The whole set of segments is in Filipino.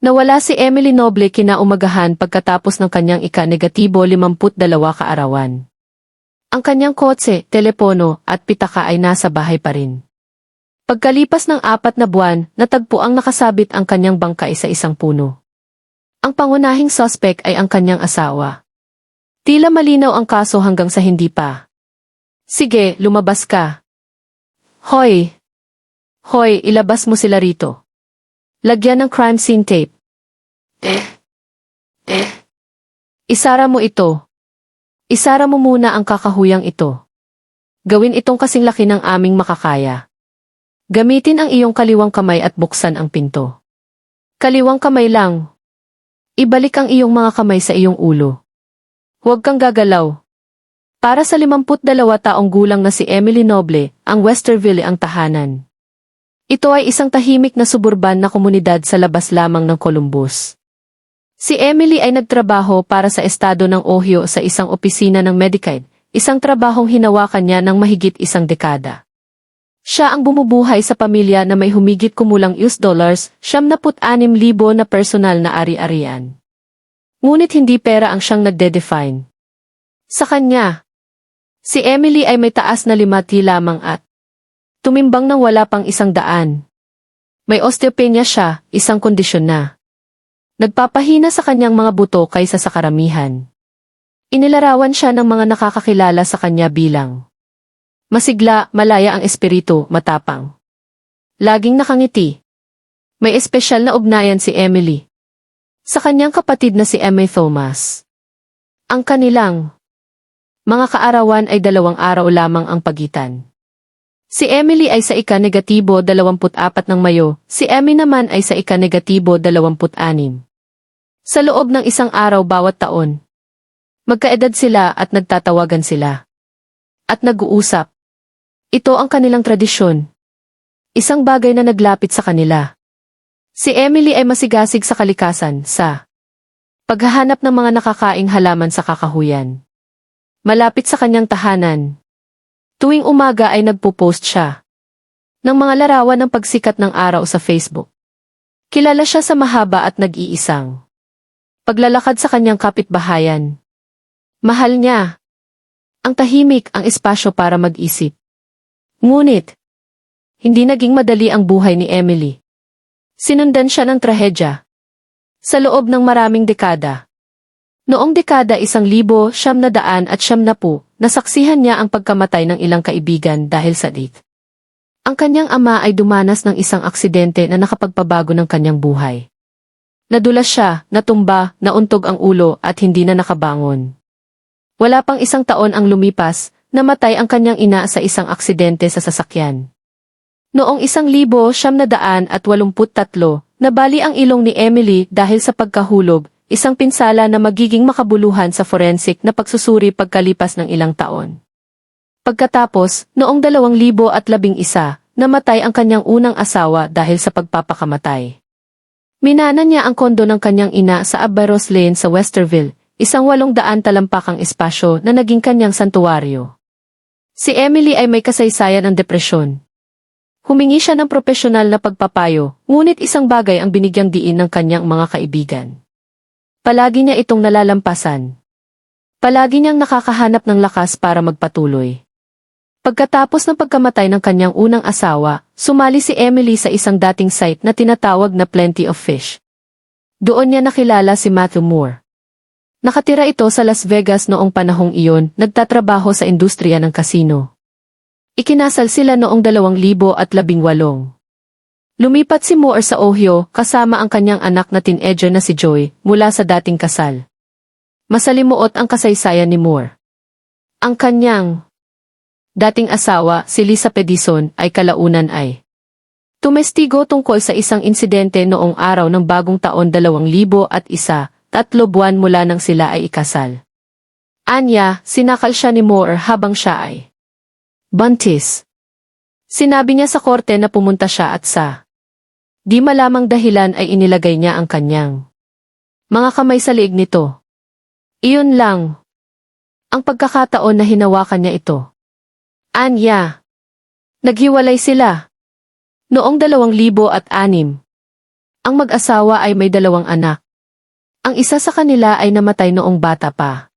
Nawala si Emily Noble kinaumagahan pagkatapos ng kanyang ika-negatibo 52 kaarawan. Ang kanyang kotse, telepono, at pitaka ay nasa bahay pa rin. Pagkalipas ng 4 na buwan, natagpuang nakasabit ang kanyang bangkay sa isang puno. Ang pangunahing suspect ay ang kanyang asawa. Tila malinaw ang kaso hanggang sa hindi pa. Sige, lumabas ka. Hoy! Hoy, ilabas mo sila rito. Lagyan ng crime scene tape. Isara mo ito. Isara mo muna ang kakahuyang ito. Gawin itong kasing laki ng aming makakaya. Gamitin ang iyong kaliwang kamay at buksan ang pinto. Kaliwang kamay lang. Ibalik ang iyong mga kamay sa iyong ulo. Huwag kang gagalaw. Para sa 52 taong gulang na si Emily Noble, ang Westerville ang tahanan. Ito ay isang tahimik na suburban na komunidad sa labas lamang ng Columbus. Si Emily ay nagtrabaho para sa estado ng Ohio sa isang opisina ng Medicaid, isang trabahong hinawakan niya ng mahigit 1 dekada. Siya ang bumubuhay sa pamilya na may humigit kumulang $76,000 na personal na ari-arian. Ngunit hindi pera ang siyang nagde-define. Sa kanya, si Emily ay may taas na limati lamang at tumimbang ng wala pang 100. May osteopenia siya, isang kondisyon na nagpapahina sa kanyang mga buto kaysa sa karamihan. Inilarawan siya ng mga nakakakilala sa kanya bilang masigla, malaya ang espiritu, matapang. Laging nakangiti. May espesyal na ugnayan si Emily sa kanyang kapatid na si Emma Thomas. Ang kanilang mga kaarawan ay 2 araw lamang ang pagitan. Si Emily ay sa ika-negatibo 24 ng Mayo, si Emmy naman ay sa ika-negatibo 26. Sa loob ng 1 araw bawat taon, magkaedad sila at nagtatawagan sila. At nag-uusap. Ito ang kanilang tradisyon. Isang bagay na naglapit sa kanila. Si Emily ay masigasig sa kalikasan, sa paghahanap ng mga nakakaing halaman sa kakahuyan. Malapit sa kanyang tahanan. Tuwing umaga ay nagpo-post siya ng mga larawan ng pagsikat ng araw sa Facebook. Kilala siya sa mahaba at nag-iisang paglalakad sa kanyang kapitbahayan. Mahal niya ang tahimik, ang espasyo para mag-isip. Ngunit, hindi naging madali ang buhay ni Emily. Sinundan siya ng trahedya sa loob ng maraming dekada. Noong dekada 1970 nasaksihan niya ang pagkamatay ng ilang kaibigan dahil sa DIT. Ang kanyang ama ay dumanas ng isang aksidente na nakapagpabago ng kanyang buhay. Nadulas siya, natumba, nauntog ang ulo at hindi na nakabangon. Wala pang 1 taon ang lumipas, namatay ang kanyang ina sa isang aksidente sa sasakyan. Noong 1983, nabali ang ilong ni Emily dahil sa pagkahulog, isang pinsala na magiging makabuluhan sa forensic na pagsusuri pagkalipas ng ilang taon. Pagkatapos, noong 2011, namatay ang kanyang unang asawa dahil sa pagpapakamatay. Minana niya ang kondo ng kanyang ina sa Abaros Lane sa Westerville, isang 800 talampakang espasyo na naging kanyang santuwaryo. Si Emily ay may kasaysayan ng depresyon. Humingi siya ng propesyonal na pagpapayo, ngunit isang bagay ang binigyang diin ng kanyang mga kaibigan. Palagi niya itong nalalampasan. Palagi niyang nakakahanap ng lakas para magpatuloy. Pagkatapos ng pagkamatay ng kanyang unang asawa, sumali si Emily sa isang dating site na tinatawag na Plenty of Fish. Doon niya nakilala si Matthew Moore. Nakatira ito sa Las Vegas noong panahong iyon, nagtatrabaho sa industriya ng kasino. Ikinasal sila noong 2018. Lumipat si Moore sa Ohio kasama ang kanyang anak na teenager na si Joy mula sa dating kasal. Masalimuot ang kasaysayan ni Moore. Ang kanyang dating asawa, si Lisa Pedison, ay kalaunan ay tumestigo tungkol sa isang insidente noong araw ng bagong taon 2001, 3 buwan mula nang sila ay ikasal. Anya, sinakal siya ni Moore habang siya ay buntis. Sinabi niya sa korte na pumunta siya at sa di malamang dahilan ay inilagay niya ang kanyang mga kamay sa liig nito. Iyon lang ang pagkakataon na hinawakan niya ito. Anya. Naghiwalay sila noong 2006. Ang mag-asawa ay may 2 anak. Ang isa sa kanila ay namatay noong bata pa.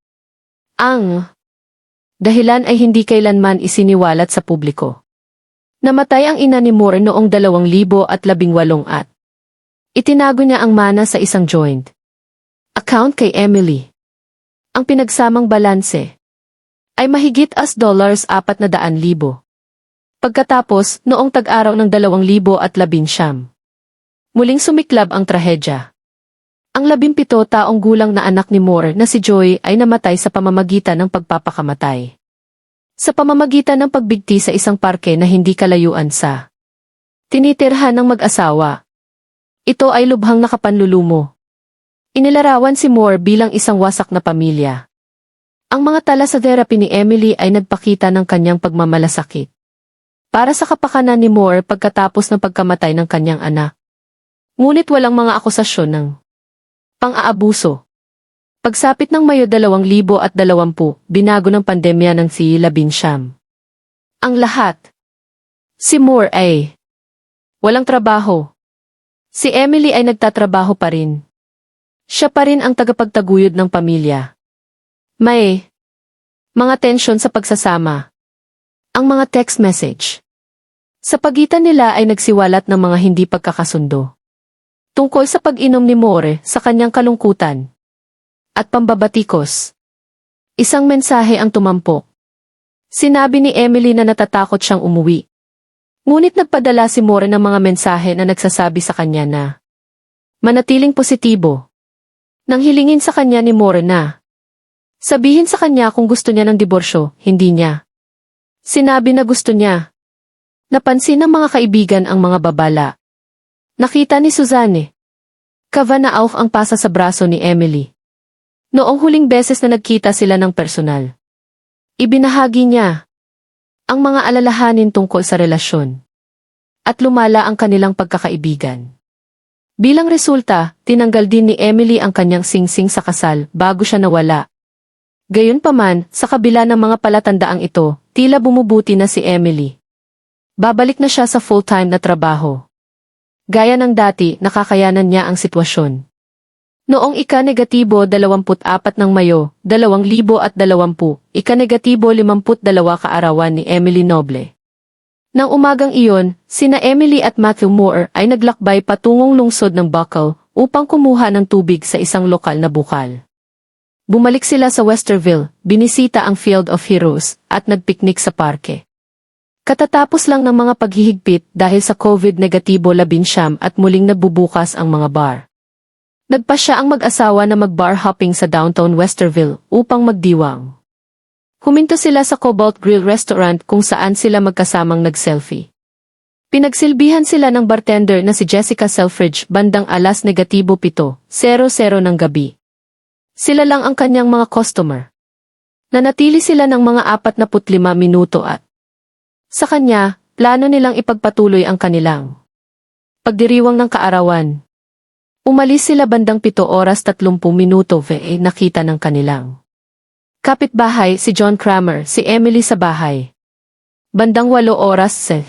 Ang dahilan ay hindi kailanman isiniwalat sa publiko. Namatay ang ina ni Moore noong 2018 at itinago niya ang mana sa isang joint account kay Emily. Ang pinagsamang balanse ay mahigit $400,000. Pagkatapos, noong tag-araw ng 2019, muling sumiklab ang trahedya. Ang 17 taong gulang na anak ni Moore na si Joy ay namatay sa pamamagitan ng pagpapakamatay. Sa pamamagitan ng pagbigti sa isang parke na hindi kalayuan sa tinitirhan ng mag-asawa. Ito ay lubhang nakapanlulumo. Inilarawan si Moore bilang isang wasak na pamilya. Ang mga tala sa therapy ni Emily ay nagpakita ng kanyang pagmamalasakit para sa kapakanan ni Moore pagkatapos ng pagkamatay ng kanyang anak. Ngunit walang mga akusasyon ng pang-aabuso. Pagsapit ng Mayo 2020, binago ng pandemya ng COVID-19. Ang lahat. Si Moore ay walang trabaho. Si Emily ay nagtatrabaho pa rin. Siya pa rin ang tagapagtaguyod ng pamilya. May mga tensyon sa pagsasama. Ang mga text message sa pagitan nila ay nagsiwalat ng mga hindi pagkakasundo tungkol sa pag-inom ni Moore sa kanyang kalungkutan at pambabatikos. Isang mensahe ang tumampok. Sinabi ni Emily na natatakot siyang umuwi. Ngunit nagpadala si Moore ng mga mensahe na nagsasabi sa kanya na manatiling positibo. Nang hilingin sa kanya ni Moore na sabihin sa kanya kung gusto niya ng diborsyo, hindi niya sinabi na gusto niya. Napansin ng mga kaibigan ang mga babala. Nakita ni Suzanne Kavanaugh ang pasa sa braso ni Emily noong huling beses na nagkita sila ng personal. Ibinahagi niya ang mga alalahanin tungkol sa relasyon at lumala ang kanilang pagkakaibigan. Bilang resulta, tinanggal din ni Emily ang kanyang singsing sa kasal bago siya nawala. Gayunpaman, sa kabila ng mga palatandaang ito, tila bumubuti na si Emily. Babalik na siya sa full-time na trabaho. Gaya ng dati, nakakayanan niya ang sitwasyon. Noong ika-24 ng Mayo, 2020, ika-52 kaarawan ni Emily Noble. Nang umagang iyon, sina Emily at Matthew Moore ay naglakbay patungong lungsod ng Buckle upang kumuha ng tubig sa isang lokal na bukal. Bumalik sila sa Westerville, binisita ang Field of Heroes, at nagpiknik sa parke. Katatapos lang ng mga paghihigpit dahil sa COVID-19 at muling nagbubukas ang mga bar. Nagpasya ang mag-asawa na mag-bar hopping sa downtown Westerville upang magdiwang. Huminto sila sa Cobalt Grill Restaurant kung saan sila magkasamang nag-selfie. Pinagsilbihan sila ng bartender na si Jessica Selfridge bandang 7:00 ng gabi. Sila lang ang kanyang mga customer. Nanatili sila ng mga 45 minuto at sa kanya, plano nilang ipagpatuloy ang kanilang pagdiriwang ng kaarawan. Umalis sila bandang 7:30 nakita ng kanilang kapitbahay si John Kramer, si Emily sa bahay. Bandang 8:00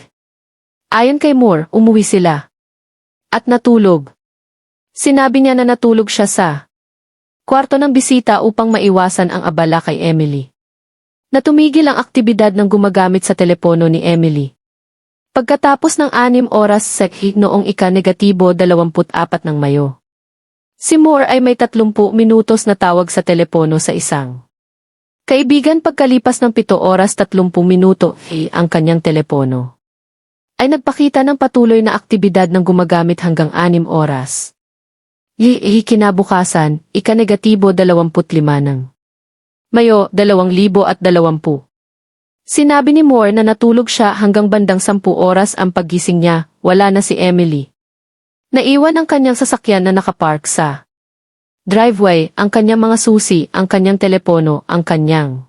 ayon kay Moore, umuwi sila at natulog. Sinabi niya na natulog siya sa kwarto ng bisita upang maiwasan ang abala kay Emily. Natumigil ang aktibidad ng gumagamit sa telepono ni Emily. Pagkatapos ng 6 oras noong ika-24 ng Mayo. Si Moore ay may 30 minutos na tawag sa telepono sa isang kaibigan pagkalipas ng 7:30 ang kanyang telepono ay nagpakita ng patuloy na aktibidad ng gumagamit hanggang 6 oras. Kinabukasan, ika-25 ng Mayo 2020. Sinabi ni Moore na natulog siya hanggang bandang 10 oras ang paggising niya, wala na si Emily. Naiwan ang kanyang sasakyan na nakapark sa driveway, ang kanyang mga susi, ang kanyang telepono, ang kanyang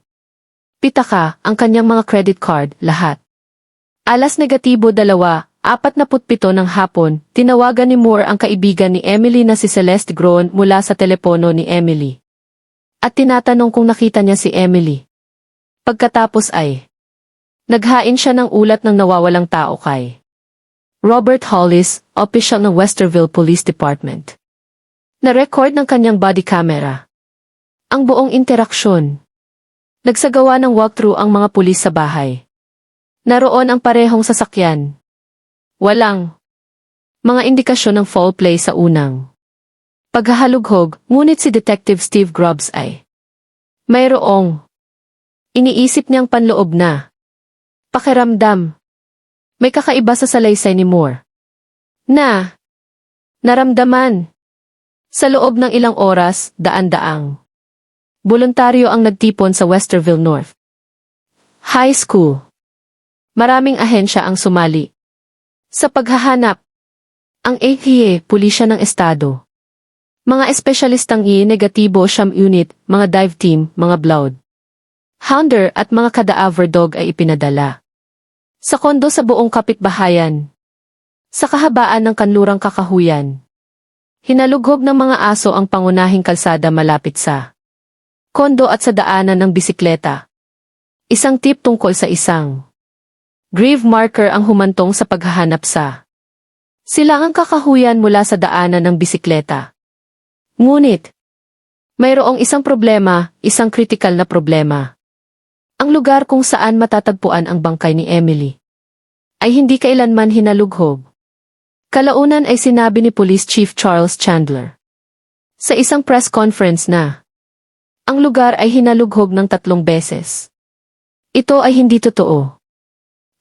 pitaka, ang kanyang mga credit card, lahat. 2:47 ng hapon, tinawagan ni Moore ang kaibigan ni Emily na si Celeste Groen mula sa telepono ni Emily. At tinatanong kung nakita niya si Emily. Pagkatapos ay naghain siya ng ulat ng nawawalang tao kay Robert Hollis, opisyal ng Westerville Police Department. Na-record ng kanyang body camera ang buong interaksyon. Nagsagawa ng walkthrough ang mga pulis sa bahay. Naroon ang parehong sasakyan. Walang mga indikasyon ng foul play sa unang paghahalughog, ngunit si Detective Steve Grubbs ay mayroong iniisip niyang panloob na pakiramdam. May kakaiba sa salaysay ni Moore na naramdaman. Sa loob ng ilang oras, daan-daang voluntaryo ang nagtipon sa Westerville North High School. Maraming ahensya ang sumali sa paghahanap. Ang APA, Pulisya ng Estado, mga espesyalistang negatibo siyam unit, mga dive team, mga blood hounder at mga cadaver dog ay ipinadala sa kondo sa buong kapitbahayan. Sa kahabaan ng kanlurang kakahuyan, hinalughog ng mga aso ang pangunahing kalsada malapit sa kondo at sa daanan ng bisikleta. Isang tip tungkol sa isang grave marker ang humantong sa paghahanap sa silangang kakahuyan mula sa daanan ng bisikleta. Ngunit, mayroong isang problema, isang kritikal na problema. Ang lugar kung saan matatagpuan ang bangkay ni Emily ay hindi kailanman hinalughog. Kalaunan ay sinabi ni Police Chief Charles Chandler sa isang press conference na ang lugar ay hinalughog ng 3 beses. Ito ay hindi totoo.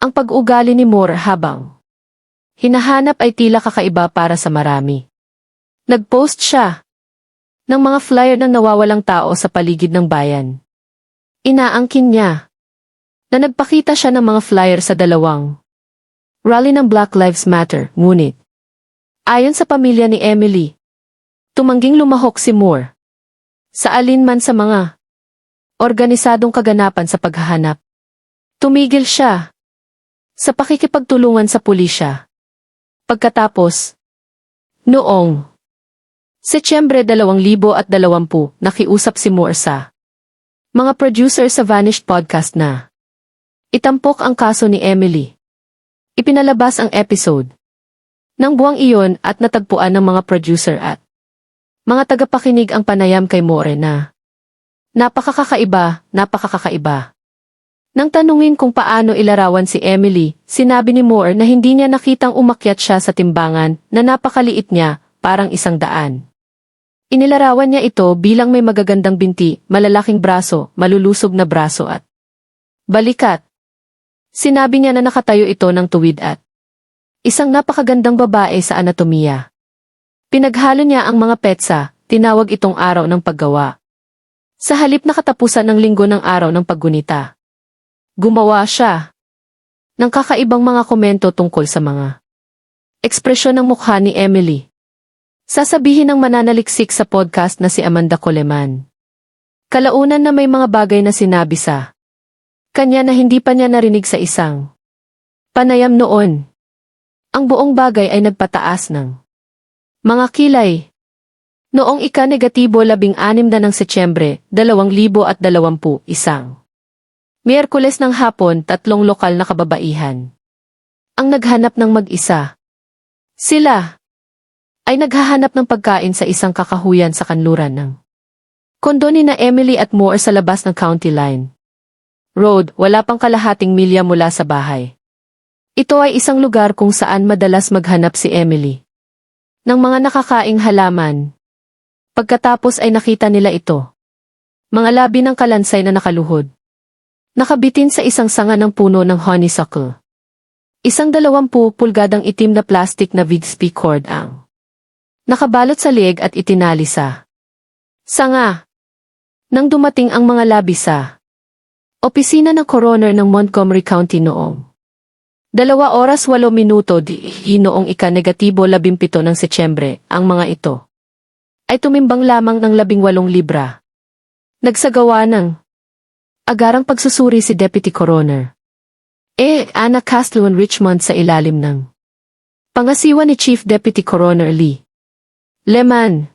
Ang pag-ugali ni Moore habang hinahanap ay tila kakaiba para sa marami. Nag-post siya ng mga flyer ng nawawalang tao sa paligid ng bayan. Inaangkin niya na nagpakita siya ng mga flyer sa 2 rally ng Black Lives Matter, ngunit ayon sa pamilya ni Emily, tumangging lumahok si Moore sa alinman sa mga organisadong kaganapan sa paghahanap. Tumigil siya sa pakikipagtulungan sa pulisya. Pagkatapos, noong Setyembre 2020, nakiusap si Moore sa mga producer sa Vanished Podcast na itampok ang kaso ni Emily. Ipinalabas ang episode ng buwang iyon at natagpuan ng mga producer at mga tagapakinig ang panayam kay Moore na napakakaiba. Nang tanungin kung paano ilarawan si Emily, sinabi ni Moore na hindi niya nakitang umakyat siya sa timbangan na napakaliit niya, parang 100. Inilarawan niya ito bilang may magagandang binti, malalaking braso, malulusob na braso at balikat. Sinabi niya na nakatayo ito ng tuwid at isang napakagandang babae sa anatomiya. Pinaghalo niya ang mga petsa, tinawag itong araw ng paggawa. Sa halip na katapusan ng linggo ng araw ng paggunita, gumawa siya ng kakaibang mga komento tungkol sa mga ekspresyon ng mukha ni Emily. Sasabihin ng mananaliksik sa podcast na si Amanda Coleman. Kalaunan na may mga bagay na sinabi sa kanya na hindi pa niya narinig sa isang panayam noon. Ang buong bagay ay nagpataas ng mga kilay. Noong ika-16 ng Setyembre, 2021, Miyerkules ng hapon, 3 lokal na kababaihan ang naghanap ng mag-isa. Sila ay naghahanap ng pagkain sa isang kakahuyan sa kanluran ng kondo ni na Emily at Moore sa labas ng County Line Road, wala pang kalahating milya mula sa bahay. Ito ay isang lugar kung saan madalas maghanap si Emily ng mga nakakaing halaman. Pagkatapos ay nakita nila ito. Mga labi ng kalansay na nakaluhod. Nakabitin sa isang sanga ng puno ng honeysuckle. Isang 20 pulgadang itim na plastic na VSP cord ang nakabalot sa lieg at itinali sa sanga. Nang dumating ang mga labi sa opisina ng coroner ng Montgomery County noong 2:08 noong ika-17 ng Setyembre, ang mga ito ay tumimbang lamang ng 18 libra. Nagsagawa ng agarang pagsusuri si Deputy Coroner Anna Castlewin Richmond sa ilalim ng pangasiwa ni Chief Deputy Coroner Lee Leman.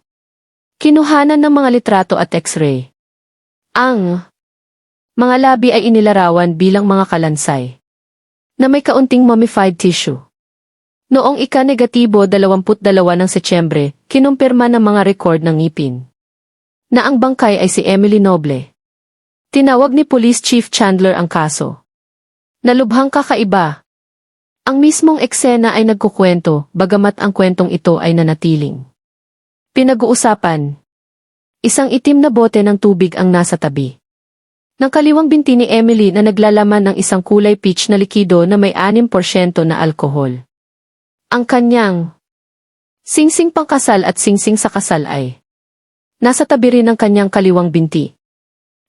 Kinuhanan ng mga litrato at x-ray. Ang mga labi ay inilarawan bilang mga kalansay na may kaunting mummified tissue. Noong ika-22 ng Setyembre, kinumpirma ng mga rekord ng ngipin na ang bangkay ay si Emily Noble. Tinawag ni Police Chief Chandler ang kaso. Nalubhang kakaiba. Ang mismong eksena ay nagkukwento, bagamat ang kwentong ito ay nanatiling pinag-uusapan. Isang itim na bote ng tubig ang nasa tabi ng kaliwang binti ni Emily na naglalaman ng isang kulay peach na likido na may 6% na alkohol. Ang kanyang singsing pangkasal at singsing sa kasal ay nasa tabi rin ng kanyang kaliwang binti.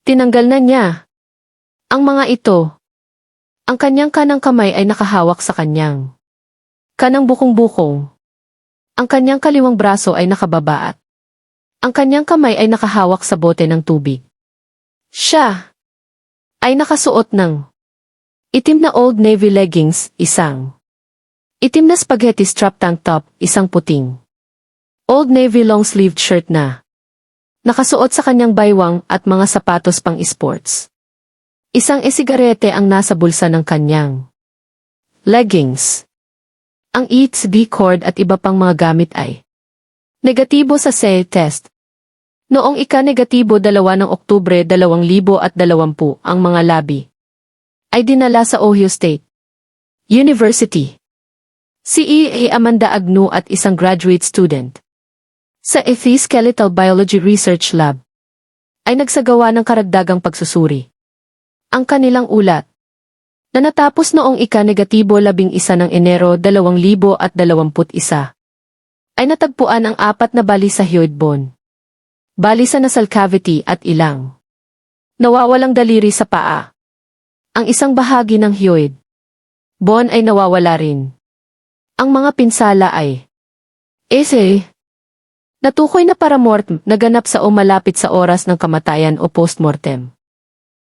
Tinanggal na niya ang mga ito. Ang kanyang kanang kamay ay nakahawak sa kanyang kanang bukong-bukong. Ang kanyang kaliwang braso ay nakababa at ang kanyang kamay ay nakahawak sa bote ng tubig. Siya ay nakasuot ng itim na Old Navy leggings, isang itim na spaghetti strap tank top, isang puting Old Navy long-sleeved shirt na nakasuot sa kanyang baywang at mga sapatos pang sports. Isang esigarete ang nasa bulsa ng kanyang leggings. Ang ETSB cord at iba pang mga gamit ay negatibo sa SE test. Noong ika-2 ng Oktubre 2020 ang mga labi ay dinala sa Ohio State University. Si E.A. Amanda Agnew at isang graduate student sa ETH Skeletal Biology Research Lab ay nagsagawa ng karagdagang pagsusuri. Ang kanilang ulat na natapos noong ika-11 ng Enero 2021 ay natagpuan ang 4 na bali sa hyoid bone, bali sa nasal cavity at ilang nawawalang daliri sa paa. Ang isang bahagi ng hyoid bone ay nawawala rin. Ang mga pinsala ay natukoy na paramortem naganap sa o malapit sa oras ng kamatayan o postmortem.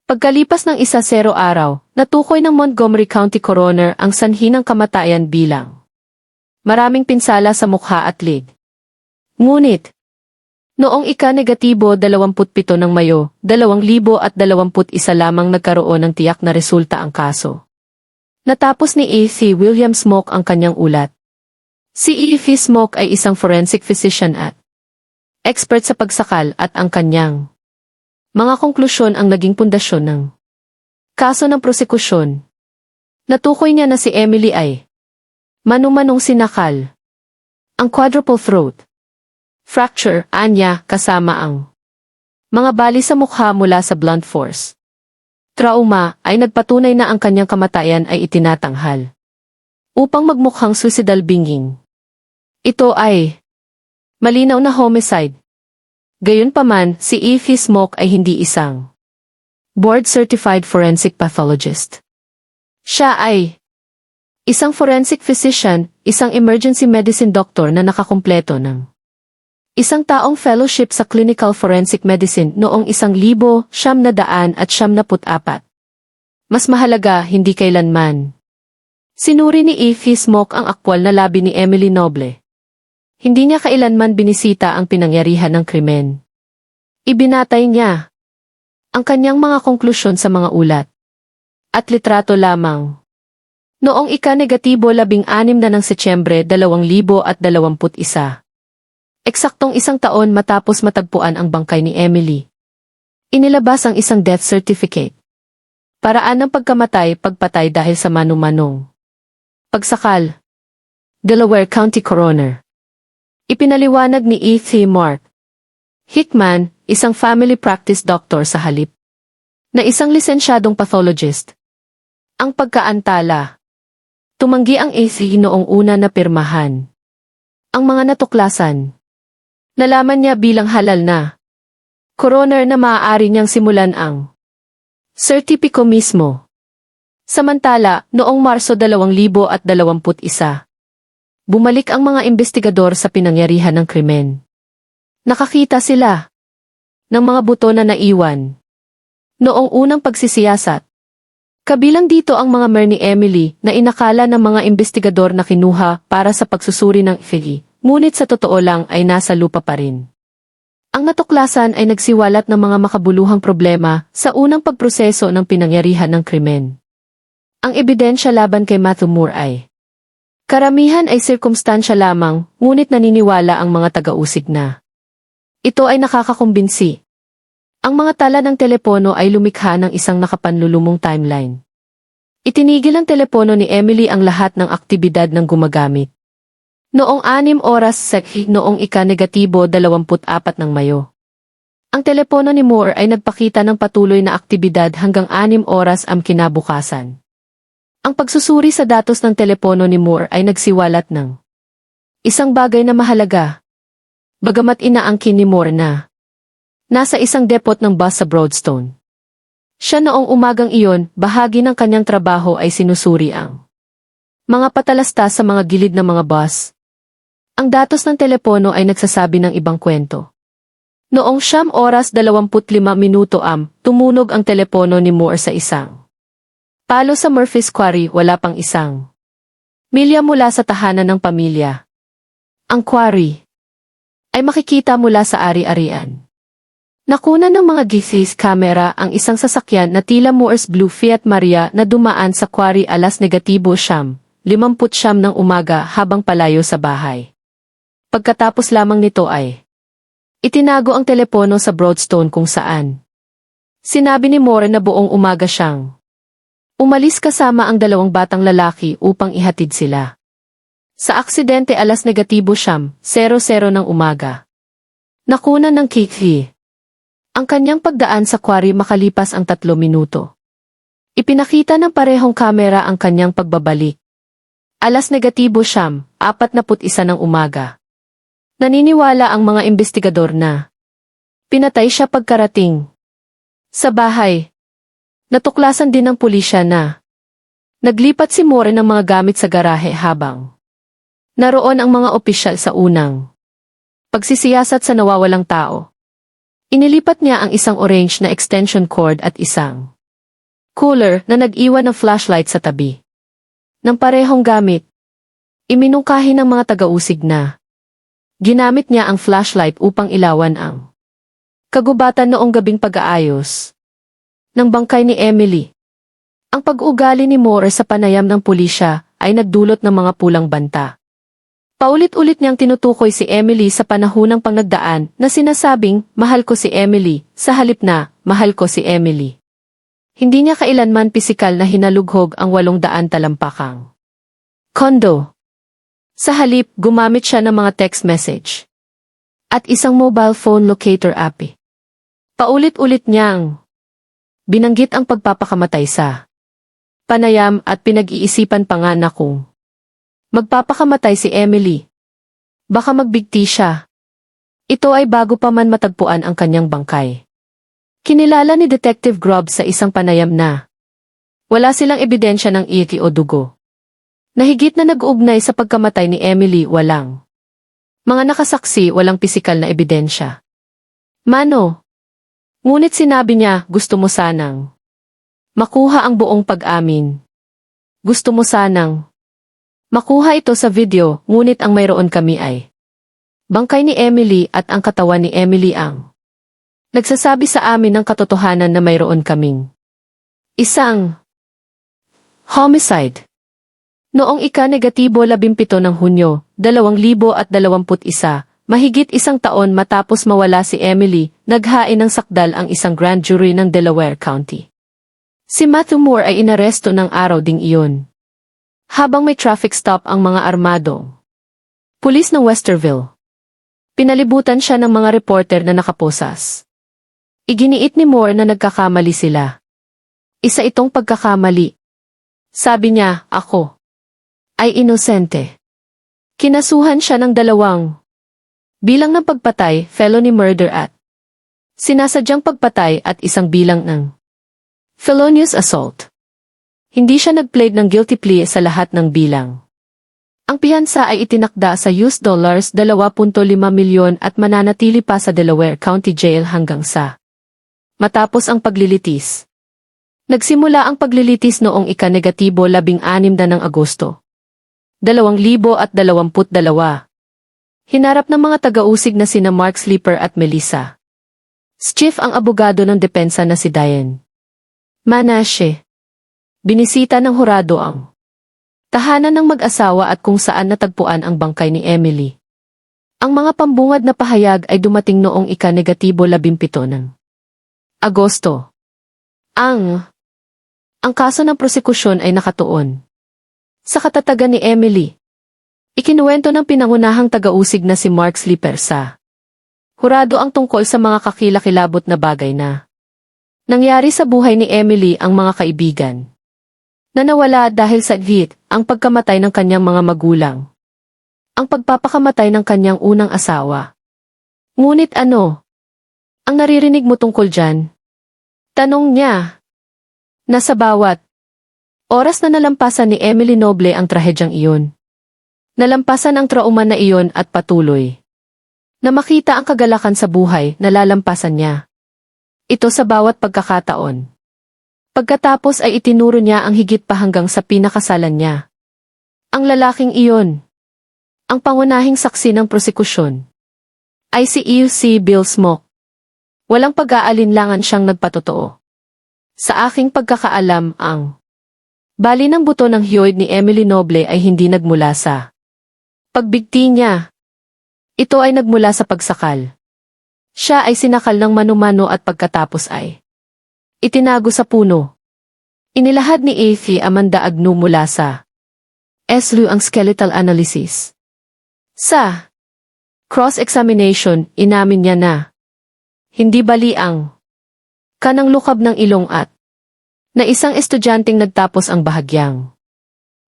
Pagkalipas ng 10 araw, natukoy ng Montgomery County Coroner ang sanhi ng kamatayan bilang maraming pinsala sa mukha at leg. Ngunit, noong ika-27 ng Mayo, 2021 lamang nagkaroon ng tiyak na resulta ang kaso. Natapos ni E.C. William Smoke ang kanyang ulat. Si E.F. Smoke ay isang forensic physician at expert sa pagsakal at ang kanyang mga konklusyon ang naging pundasyon ng kaso ng prosekusyon. Natukoy niya na si Emily ay manu-manong sinakal. Ang quadruple throat fracture, anya, kasama ang mga bali sa mukha mula sa blunt force trauma ay nagpatunay na ang kanyang kamatayan ay itinatanghal upang magmukhang suicidal binging. Ito ay malinaw na homicide. Gayunpaman, si E.F. Smoke ay hindi isang board-certified forensic pathologist. Siya ay isang forensic physician, isang emergency medicine doctor na nakakumpleto ng isang taong fellowship sa clinical forensic medicine noong 1974. Mas mahalaga, hindi kailanman sinuri ni E.F. Smoke ang aktwal na labi ni Emily Noble. Hindi niya kailanman binisita ang pinangyarihan ng krimen. Ibinatay niya ang kanyang mga konklusyon sa mga ulat at litrato lamang. Noong ika-16 ng Setyembre 2021, eksaktong 1 taon matapos matagpuan ang bangkay ni Emily, inilabas ang isang death certificate. Paraan ng pagkamatay, pagpatay dahil sa manu-manong pagsakal. Delaware County Coroner. Ipinaliwanag ni E.T. Mark Hickman, isang family practice doctor sa halip na isang lisensyadong pathologist. Ang pagkaantala. Tumanggi ang E.T. noong una na pirmahan ang mga natuklasan. Nalaman niya bilang halal na coroner na maaari niyang simulan ang sertipiko mismo. Samantala, noong Marso 2021, bumalik ang mga investigador sa pinangyarihan ng krimen. Nakakita sila ng mga buto na naiwan noong unang pagsisiyasat. Kabilang dito ang mga mer ni Emily na inakala ng mga investigador na kinuha para sa pagsusuri ng FEI. Ngunit sa totoo lang ay nasa lupa pa rin. Ang natuklasan ay nagsiwalat ng mga makabuluhang problema sa unang pagproseso ng pinangyarihan ng krimen. Ang ebidensya laban kay Matthew Moore ay Karamihan ay sirkumstansya lamang, ngunit naniniwala ang mga taga-usig na ito ay nakakakumbinsi. Ang mga tala ng telepono ay lumikha ng isang nakapanlulumong timeline. Itinigil ang telepono ni Emily ang lahat ng aktibidad ng gumagamit. Noong 6 oras noong ika-24 ng Mayo. Ang telepono ni Moore ay nagpakita ng patuloy na aktibidad hanggang 6 oras ang kinabukasan. Ang pagsusuri sa datos ng telepono ni Moore ay nagsiwalat ng isang bagay na mahalaga. Bagamat inaangkin ni Moore na nasa isang depot ng bus sa Broadstone. Siya noong umagang iyon, bahagi ng kanyang trabaho ay sinusuri ang mga patalasta sa mga gilid ng mga bus. Ang datos ng telepono ay nagsasabi ng ibang kwento. Noong 9 oras 25 minuto tumunog ang telepono ni Moore sa isang palo sa Murphy's Quarry, wala pang isang milya mula sa tahanan ng pamilya. Ang quarry ay makikita mula sa ari-arian. Nakunan ng mga GC's camera ang isang sasakyan na tila Moore's Blue Fiat Maria na dumaan sa quarry alas negatibo 59 ng umaga habang palayo sa bahay. Pagkatapos lamang nito ay itinago ang telepono sa Broadstone kung saan sinabi ni Moore na buong umaga siyang umalis kasama ang 2 batang lalaki upang ihatid sila. Sa aksidente alas negatibo 00 ng umaga. Nakunan ng Kiki ang kanyang pagdaan sa quarry makalipas ang 3 minuto. Ipinakita ng parehong kamera ang kanyang pagbabalik. Alas negatibo 41 ng umaga. Naniniwala ang mga investigador na pinatay siya pagkarating sa bahay. Natuklasan din ng pulisya na naglipat si Moore ng mga gamit sa garahe habang naroon ang mga opisyal sa unang pagsisiyasat sa nawawalang tao. Inilipat niya ang isang orange na extension cord at isang cooler na nag-iwan ng flashlight sa tabi ng parehong gamit. Iminungkahi ng mga taga-usig na ginamit niya ang flashlight upang ilawan ang kagubatan noong gabing pag-aayos ng bangkay ni Emily. Ang pag-ugali ni Moore sa panayam ng pulisya ay nagdulot ng mga pulang banta. Paulit-ulit niyang tinutukoy si Emily sa panahonang pangnagdaan na sinasabing, mahal ko si Emily, sa halip na, mahal ko si Emily. Hindi niya kailanman pisikal na hinalughog ang 800 talampakang kondo. Sa halip, gumamit siya ng mga text message at isang mobile phone locator app. Paulit-ulit niyang binanggit ang pagpapakamatay sa panayam at pinag-iisipan pa nga na kung magpapakamatay si Emily. Baka magbigti siya. Ito ay bago pa man matagpuan ang kanyang bangkay. Kinilala ni Detective Grubb sa isang panayam na wala silang ebidensya ng ihi o dugo. Nahigit na nag-uugnay sa pagkamatay ni Emily, walang mga nakasaksi, walang pisikal na ebidensya. Mano. Ngunit sinabi niya, gusto mo sanang makuha ang buong pag-amin. Gusto mo sanang makuha ito sa video, ngunit ang mayroon kami ay bangkay ni Emily at ang katawan ni Emily ang nagsasabi sa amin ng katotohanan na mayroon kaming isang homicide. Noong ika-17 ng Hunyo, 2021, mahigit isang taon matapos mawala si Emily, naghain ng sakdal ang isang grand jury ng Delaware County. Si Matthew Moore ay inaresto ng araw ding iyon. Habang may traffic stop ang mga armadong pulis ng Westerville. Pinalibutan siya ng mga reporter na nakaposas. Iginiit ni Moore na nagkakamali sila. Isa itong pagkakamali. Sabi niya, ako ay inosente. Kinasuhan siya ng 2 bilang ng pagpatay, felony murder at sinasadyang pagpatay at 1 bilang ng felonious assault. Hindi siya nag-plead ng guilty plea sa lahat ng bilang. Ang piyansa ay itinakda sa US dollars 2.5 milyon at mananatili pa sa Delaware County Jail hanggang sa matapos ang paglilitis. Nagsimula ang paglilitis noong ika-16 ng Agosto 2022. Hinarap ng mga taga-usig na sina Mark Sleeper at Melissa Schiff ang abogado ng depensa na si Diane Manashe. Binisita ng hurado ang Tahanan ng mag-asawa at kung saan natagpuan ang bangkay ni Emily. Ang mga pambungad na pahayag ay dumating noong ika-17 ng Agosto. Ang kaso ng prosekusyon ay nakatuon sa katatagan ni Emily. Ikinuwento ng pinangunahang taga-usig na si Mark Slipper sa hurado ang tungkol sa mga kakilakilabot na bagay na nangyari sa buhay ni Emily. Ang mga kaibigan na nawala dahil sa ang pagkamatay ng kanyang mga magulang, ang pagpapakamatay ng kanyang unang asawa. Ngunit ano ang naririnig mo tungkol dyan? Tanong niya. Nasa bawat oras na nalampasan ni Emily Noble ang trahedyang iyon. Nalampasan ang trauma na iyon at patuloy na makita ang kagalakan sa buhay na lalampasan niya. Ito sa bawat pagkakataon. Pagkatapos ay itinuro niya ang higit pa hanggang sa pinakasalan niya. Ang lalaking iyon, ang pangunahing saksi ng prosekusyon, ay si E.C. Bill Smoke. Walang pag-aalinlangan siyang nagpatotoo. Sa aking pagkakaalam, ang bali ng buto ng hyoid ni Emily Noble ay hindi nagmula sa pagbigti niya. Ito ay nagmula sa pagsakal. Siya ay sinakal ng mano-mano at pagkatapos ay itinago sa puno. Inilahad ni A.C. Amanda Agnew mula sa SLU ang skeletal analysis. Sa cross-examination, inamin niya na hindi bali ang kanang lukab ng ilong at na isang estudyanteng nagtapos ang bahagyang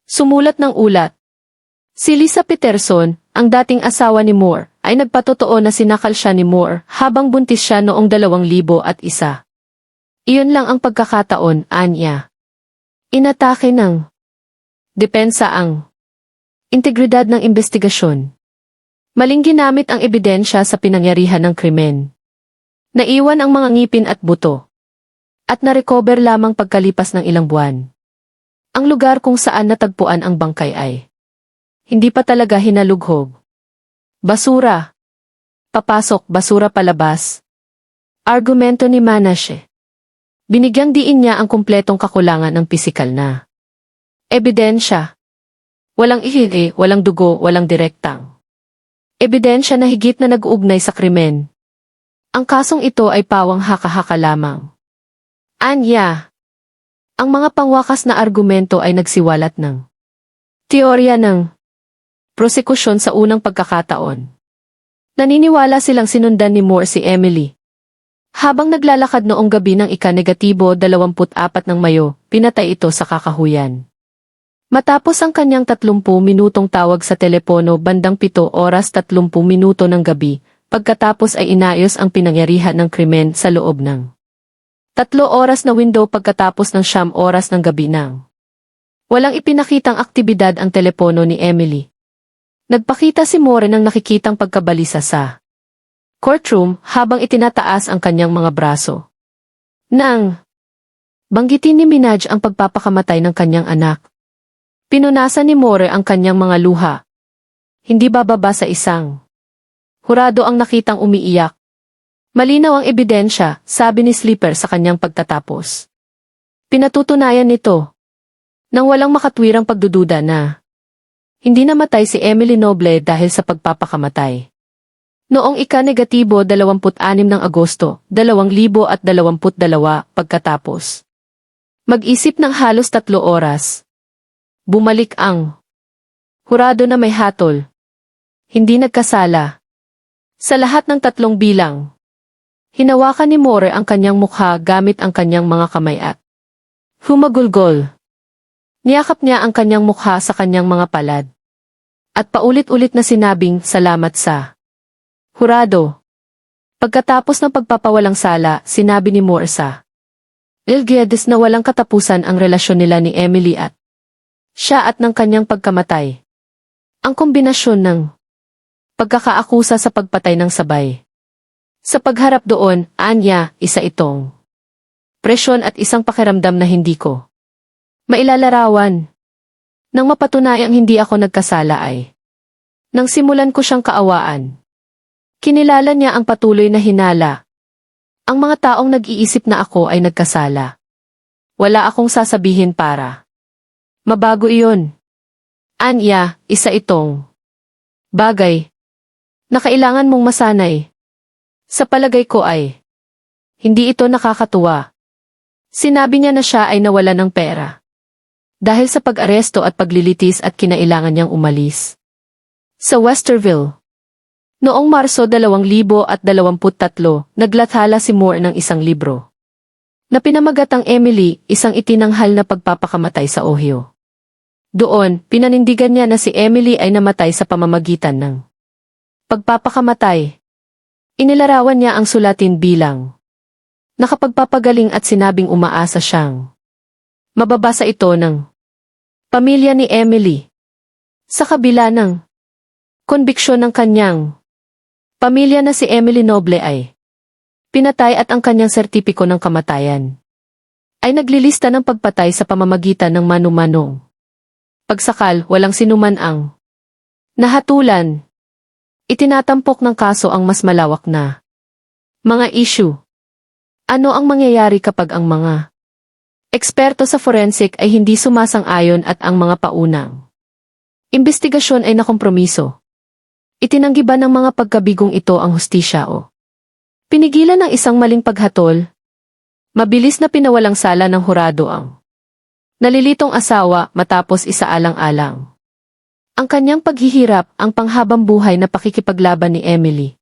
sumulat ng ulat. Si Lisa Peterson, ang dating asawa ni Moore, ay nagpatotoo na sinakal siya ni Moore habang buntis siya noong 2001. Iyon lang ang pagkakataon, anya. Inatake ng depensa ang integridad ng investigasyon. Maling ginamit ang ebidensya sa pinangyarihan ng krimen. Naiwan ang mga ngipin at buto. At narecover lamang pagkalipas ng ilang buwan. Ang lugar kung saan natagpuan ang bangkay ay hindi pa talaga hinalughog. Basura. Papasok, basura palabas. Argumento ni Manashe. Binigyang diin niya ang kumpletong kakulangan ng pisikal na ebidensya. Walang ihili, walang dugo, walang direktang ebidensya na higit na nag-uugnay sa krimen. Ang kasong ito ay pawang haka-haka lamang. Anya. Ang mga pangwakas na argumento ay nagsiwalat ng teorya ng prosekusyon sa unang pagkakataon. Naniniwala silang sinundan ni Moore si Emily. Habang naglalakad noong gabi ng ika-24 ng Mayo, pinatay ito sa kakahuyan. Matapos ang kanyang 30 minutong tawag sa telepono bandang 7:30 ng gabi, pagkatapos ay inayos ang pinangyarihan ng krimen sa loob ng 3 oras na window pagkatapos ng 9 oras ng gabi nang walang ipinakitang aktibidad ang telepono ni Emily. Nagpakita si Moore ng nakikitang pagkabalisa sa courtroom habang itinataas ang kanyang mga braso. Nang banggitin ni Minaj ang pagpapakamatay ng kanyang anak, pinunasan ni Moore ang kanyang mga luha. Hindi bababa sa isang hurado ang nakitang umiiyak. Malinaw ang ebidensya, sabi ni Slipper sa kanyang pagtatapos. Pinatutunayan nito nang walang makatwirang pagdududa na hindi namatay si Emily Noble dahil sa pagpapakamatay. Noong ika-26 ng Agosto, 2022 pagkatapos mag-isip ng halos 3 oras, bumalik ang hurado na may hatol. Hindi nagkasala. Sa lahat ng 3 bilang, hinawakan ni Moore ang kanyang mukha gamit ang kanyang mga kamay at humagulgol. Niyakap niya ang kanyang mukha sa kanyang mga palad. At paulit-ulit na sinabing salamat sa hurado. Pagkatapos ng pagpapawalang sala, sinabi ni Moore sa Ilgedes na walang katapusan ang relasyon nila ni Emily at siya at ng kanyang pagkamatay. Ang kombinasyon ng pagkakaakusa sa pagpatay ng sabay. Sa pagharap doon, anya, isa itong presyon at isang pakiramdam na hindi ko mailalarawan. Nang mapatunayang hindi ako nagkasala ay nang simulan ko siyang kaawaan. Kinilala niya ang patuloy na hinala. Ang mga taong nag-iisip na ako ay nagkasala. Wala akong sasabihin para mabago iyon. Anya, isa itong bagay na kailangan mong masanay. Sa palagay ko ay hindi ito nakakatuwa. Sinabi niya na siya ay nawalan ng pera dahil sa pag-aresto at paglilitis at kinailangan niyang umalis sa Westerville. Noong Marso 2023, naglathala si Moore ng isang libro na pinamagat ang Emily, isang itinanghal na pagpapakamatay sa Ohio. Doon, pinanindigan niya na si Emily ay namatay sa pamamagitan ng pagpapakamatay. Inilarawan niya ang sulatin bilang nakapagpapagaling at sinabing umaasa siyang mababasa ito ng pamilya ni Emily. Sa kabila ng konbiksyon ng kanyang pamilya na si Emily Noble ay pinatay at ang kanyang sertipiko ng kamatayan ay naglilista ng pagpatay sa pamamagitan ng manu-manong pagsakal, walang sinuman ang nahatulan. Itinatampok ng kaso ang mas malawak na mga issue. Ano ang mangyayari kapag ang mga eksperto sa forensic ay hindi sumasang-ayon at ang mga paunang imbestigasyon ay nakompromiso? Itinanggi ba ng mga pagkabigong ito ang hustisya o pinigilan ng isang maling paghatol? Mabilis na pinawalang sala ng hurado ang nalilitong asawa matapos isaalang-alang ang kanyang paghihirap, ang panghabang buhay na pakikipaglaban ni Emily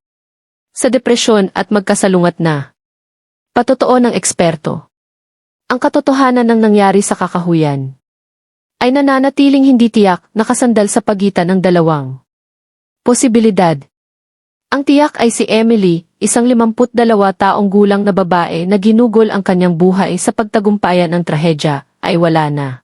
sa depresyon at magkasalungat na patotoo ng eksperto. Ang katotohanan ng nangyari sa kakahuyan ay nananatiling hindi tiyak, nakasandal sa pagitan ng dalawang posibilidad. Ang tiyak ay si Emily, isang 52 taong gulang na babae na ginugol ang kanyang buhay sa pagtagumpayan ng trahedya, ay wala na.